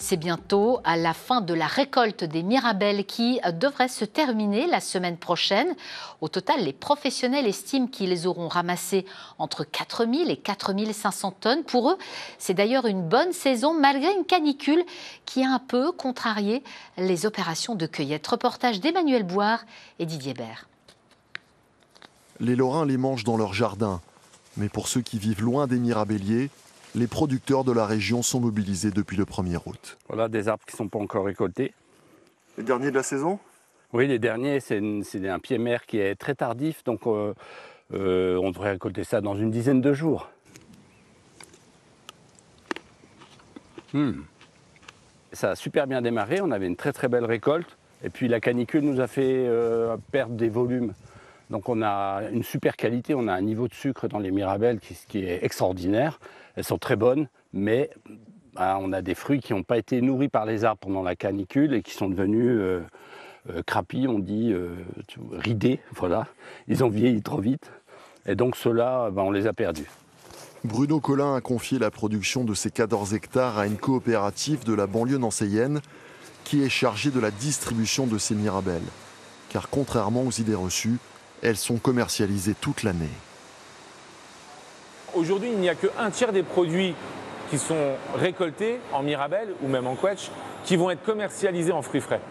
C'est bientôt à la fin de la récolte des mirabelles qui devrait se terminer la semaine prochaine. Au total, les professionnels estiment qu'ils auront ramassé entre 4 000 et 4 500 tonnes. Pour eux, c'est d'ailleurs une bonne saison malgré une canicule qui a un peu contrarié les opérations de cueillette. Reportage d'Emmanuel Boire et Didier Bert. Les Lorrains les mangent dans leur jardin. Mais pour ceux qui vivent loin des mirabelliers, les producteurs de la région sont mobilisés depuis le 1er août. Voilà des arbres qui ne sont pas encore récoltés. Les derniers de la saison? Oui, les derniers, c'est un pied-mère qui est très tardif, donc on devrait récolter ça dans une dizaine de jours. Ça a super bien démarré, on avait une très très belle récolte, et puis la canicule nous a fait perdre des volumes. Donc on a une super qualité, on a un niveau de sucre dans les mirabelles qui est extraordinaire. Elles sont très bonnes, mais on a des fruits qui n'ont pas été nourris par les arbres pendant la canicule et qui sont devenus crapis, on dit ridés, voilà. Ils ont vieilli trop vite et donc ceux-là, on les a perdus. Bruno Collin a confié la production de ses 14 hectares à une coopérative de la banlieue nancéienne qui est chargée de la distribution de ces mirabelles. Car contrairement aux idées reçues, elles sont commercialisées toute l'année. Aujourd'hui, il n'y a qu'un tiers des produits qui sont récoltés en mirabelle ou même en quetch qui vont être commercialisés en fruits frais.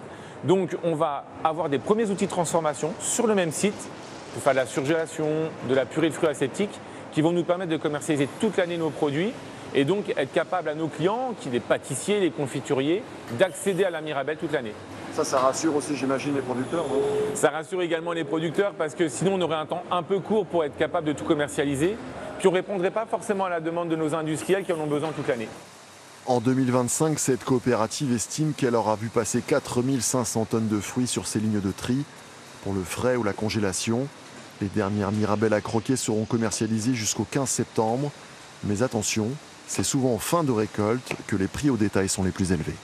Donc on va avoir des premiers outils de transformation sur le même site pour faire de la surgélation, de la purée de fruits aseptiques qui vont nous permettre de commercialiser toute l'année nos produits et donc être capable à nos clients, qui sont les pâtissiers, les confituriers, d'accéder à la mirabelle toute l'année. Ça rassure aussi, j'imagine, les producteurs, non? Ça rassure également les producteurs parce que sinon on aurait un temps un peu court pour être capable de tout commercialiser. Puis on ne répondrait pas forcément à la demande de nos industriels qui en ont besoin toute l'année. En 2025, cette coopérative estime qu'elle aura vu passer 4 500 tonnes de fruits sur ses lignes de tri pour le frais ou la congélation. Les dernières mirabelles à croquer seront commercialisées jusqu'au 15 septembre. Mais attention, c'est souvent en fin de récolte que les prix au détail sont les plus élevés.